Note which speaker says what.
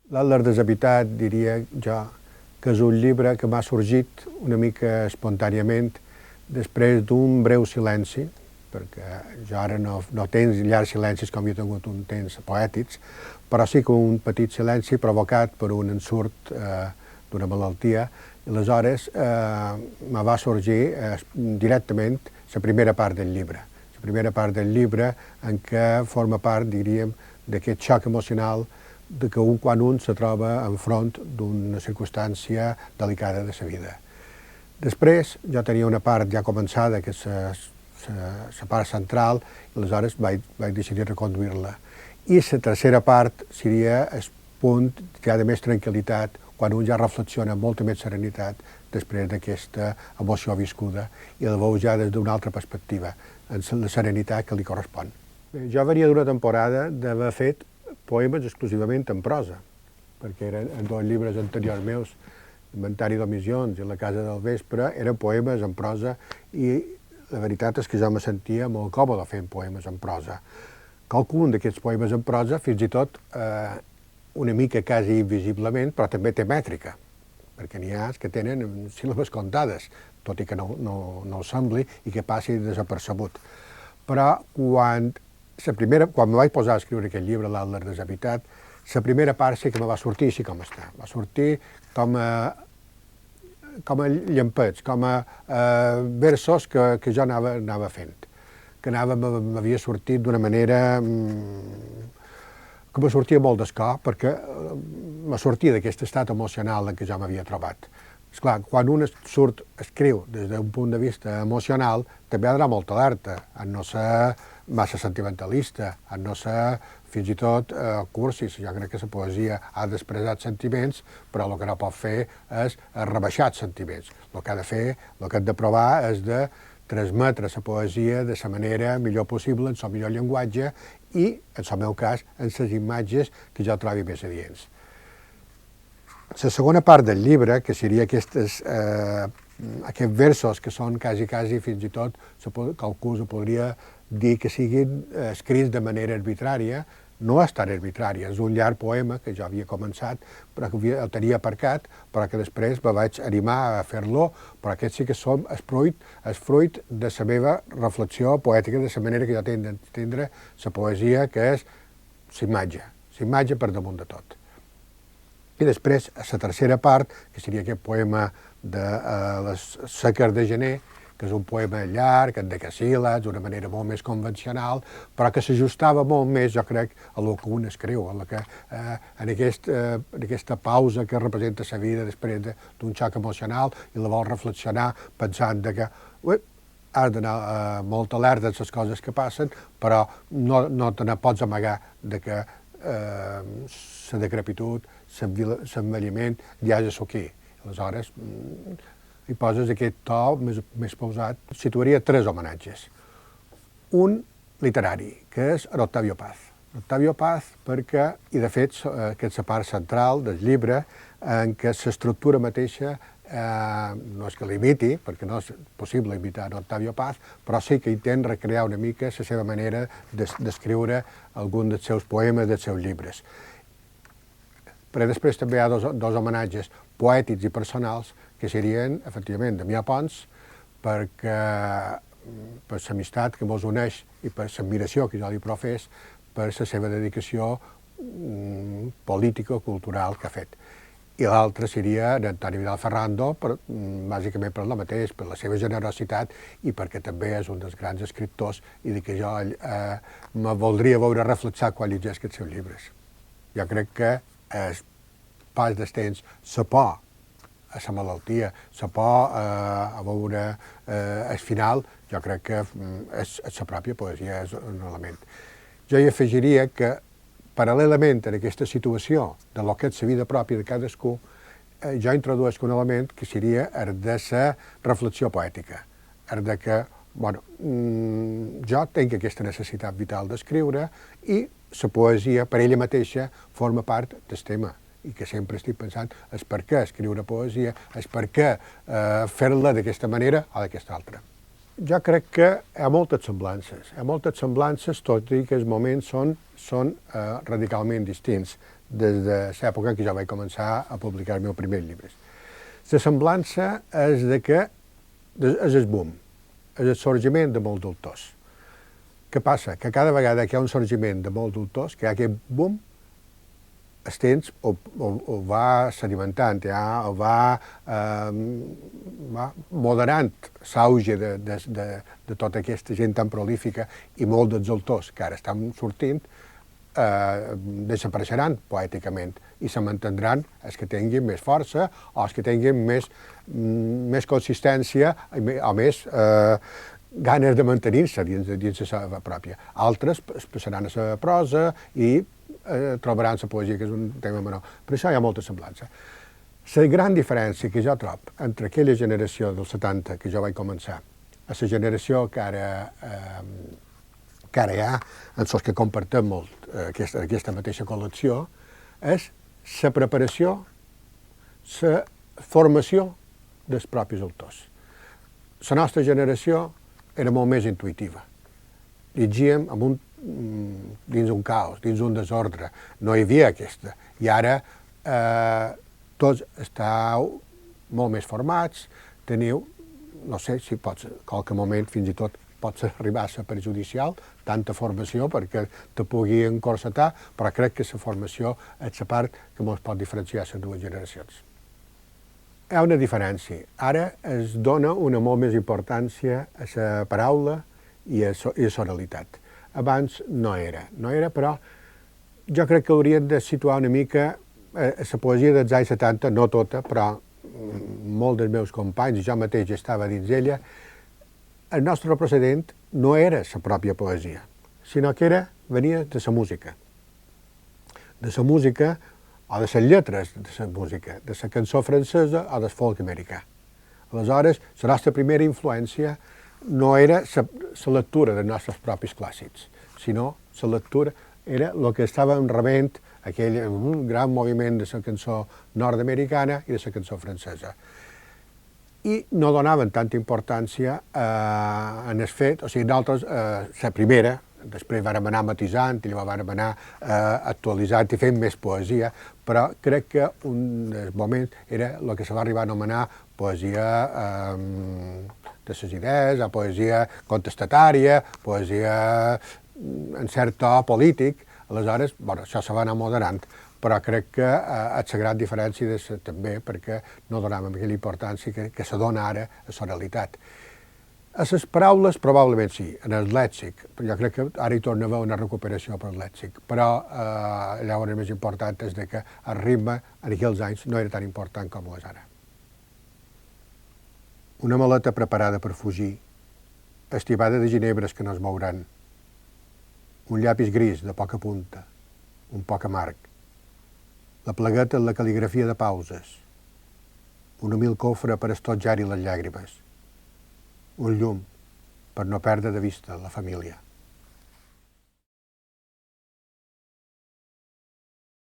Speaker 1: L'Atles deshabitat, diria jo, que és un llibre que m'ha sorgit una mica espontàniament després d'un breu silenci, perquè jo ara no tens llargs silencis com jo he tingut un temps poètics, però sí que un petit silenci provocat per un ensurt d'una malaltia, i aleshores me va sorgir directament la primera part del llibre. La primera part del llibre en què forma part, diríem, d'aquest xoc emocional de que quan un se troba enfront d'una circumstància delicada de sa vida. Després jo tenia una part ja començada, que és la part central, i aleshores vaig decidir reconduir-la. I la tercera part seria el punt ja de més tranquil·litat, quan un ja reflexiona amb molta més serenitat després d'aquesta emoció viscuda i la veu ja des d'una altra perspectiva, en la serenitat que li correspon. Jo venia d'una temporada d'haver fet poemes exclusivament en prosa, perquè eren dos llibres anteriors meus, Inventari d'omissions i La casa del vespre, eren poemes en prosa i la veritat és que jo me sentia molt còmode fent poemes en prosa. Qualcun d'aquests poemes en prosa, fins i tot una mica quasi invisiblement, però també té mètrica, perquè n'hi ha que tenen síl·labes comptades, tot i que no ho sembli i que passi desapercebut. Però quan me vaig posar a escriure aquest llibre, L'Atles deshabitat, la primera part sí que me va sortir així com està. Va sortir com a llampets, com a versos que jo anava fent, que m'havia sortit d'una manera que me sortia molt d'escó, perquè me sortia d'aquest estat emocional en què jo m'havia trobat. Esclar, quan un escriu des d'un punt de vista emocional, també ha d'anar molt alerta, a no ser massa sentimentalista, a no ser fins i tot cursis. Jo crec que la poesia ha d'expressar sentiments, però el que no pot fer és rebaixar els sentiments. El que ha de fer, el que ha de provar és de transmetre la poesia de la manera millor possible, en el millor llenguatge i, en el meu cas, en les imatges que jo trobi més adients. La segona part del llibre, que seria aquests versos que són quasi fins i tot, qualcú se podria dir que siguin escrits de manera arbitrària, no és tan arbitrària, és un llarg poema que jo havia començat, però que el tenia aparcat, però que després me vaig animar a fer-lo, però aquest sí que és fruit de la meva reflexió poètica, de la manera que jo tinc d'entendre la poesia, que és l'imatge per damunt de tot. I després, a la tercera part, que seria aquest poema de les seques de gener, que és un poema llarg, en decasíl·labs, d'una manera molt més convencional, però que s'ajustava molt més, jo crec, a el que un escriu, en aquesta pausa que representa la vida després d'un xoc emocional i la vol reflexionar pensant que has d'anar molt alerta de les coses que passen, però no te ne pots amagar que la decrepitud, l'envelliment, ja és aquí. Aleshores, hi poses aquest to més pausat. Situaria tres homenatges. Un literari, que és Octavio Paz. Octavio Paz perquè, i de fet, aquesta és la part central del llibre, en què l'estructura mateixa no és que l'imiti, perquè no és possible imitar Octavio Paz, però sí que intent recrear una mica la seva manera d'escriure algun dels seus poemes, dels seus llibres. Però després també hi ha dos homenatges poètics i personals que serien, efectivament, Damià Pons, per l'amistat que ens uneix i per l'admiració que jo li profés per la seva dedicació político-cultural que ha fet. I l'altre seria d'Antoni Vidal Ferrando, bàsicament per la mateix, per la seva generositat i perquè també és un dels grans escriptors i que jo me voldria veure reflexar quan llegeix aquests seus llibres. Jo crec que el pas del temps, la por a la malaltia, la por a veure el final, jo crec que és la pròpia poesia, és un element. Jo hi afegiria que paral·lelament a aquesta situació de lo que és la vida pròpia de cadascú, jo introdueixo un element que seria el de la reflexió poètica, el de que, jo tinc aquesta necessitat vital d'escriure i la poesia, per ella mateixa, forma part del tema i que sempre estic pensant és per què escriure poesia, és per què fer-la d'aquesta manera o d'aquesta altra. Jo crec que hi ha moltes semblances, tot i que els moments són radicalment distints. des de l'època que jo vaig començar a publicar els meus primers llibres. La semblança és és el boom, és el sorgiment de molts autors. Què passa? Que cada vegada que hi ha un sorgiment de molts autors, que hi ha aquest boom, el temps ho va sedimentant, o va moderant l'auge de tota aquesta gent tan prolífica i molts dels autors que ara estan sortint desapareixeran poèticament i se mantindran els que tinguin més força o els que tinguin més consistència o més ganes de mantenir-se dins la seva pròpia. Altres passaran a la prosa i trobaran la poesia, que és un tema menor. Per això hi ha molta semblança. La gran diferència que jo trobo entre aquella generació dels 70 que jo vaig començar a la generació que ara hi ha, en els que compartim molt aquesta mateixa col·lecció, és la preparació, la formació dels propis autors. La nostra generació era molt més intuïtiva. Llegíem dins un caos, dins un desordre. No hi havia aquesta. I ara tots esteu molt més formats, teniu, no sé si pots, en qualque moment fins i tot pots arribar a ser perjudicial, tanta formació perquè te pugui encorsetar, però crec que la formació és la part que ens pot diferenciar les dues generacions. Hi ha una diferència. Ara es dona una molt més importància a la paraula i a l'oralitat. Abans no era, però jo crec que hauríem de situar una mica la poesia dels anys 70, no tota, però molts dels meus companys, jo mateix estava dins ella, el nostre procedent no era la pròpia poesia, sinó que venia de la música. De la música o de les lletres de la música, de la cançó francesa o del folk americà. Aleshores, la nostra primera influència no era la lectura dels nostres propis clàssics, sinó la lectura era el que estàvem rebent aquell gran moviment de la cançó nord-americana i de la cançó francesa. I no donaven tanta importància en el fet, o sigui, nosaltres, la primera, després vàrem anar matisant i llavors vàrem anar actualitzant i fent més poesia, però crec que un dels moments era el que se va arribar a anomenar poesia de les idees, o poesia contestatària, poesia en cert to polític. Aleshores, això se va anar moderant, però crec que és la gran diferència també perquè no donàvem aquella importància que se dona ara a la realitat. A les paraules probablement sí, en el lèxic, jo crec que ara hi torna a haver una recuperació per al lèxic, però llavors el més important és que el ritme en aquells anys no era tan important com ho és ara. Una maleta preparada per fugir, estibada de ginebres que no es mouran, un llapis gris de poca punta, un poc amarg, la plegueta en la cal·ligrafia de pauses, un humil cofre per estotjar-hi les llàgrimes, un llum per no perdre de vista la família.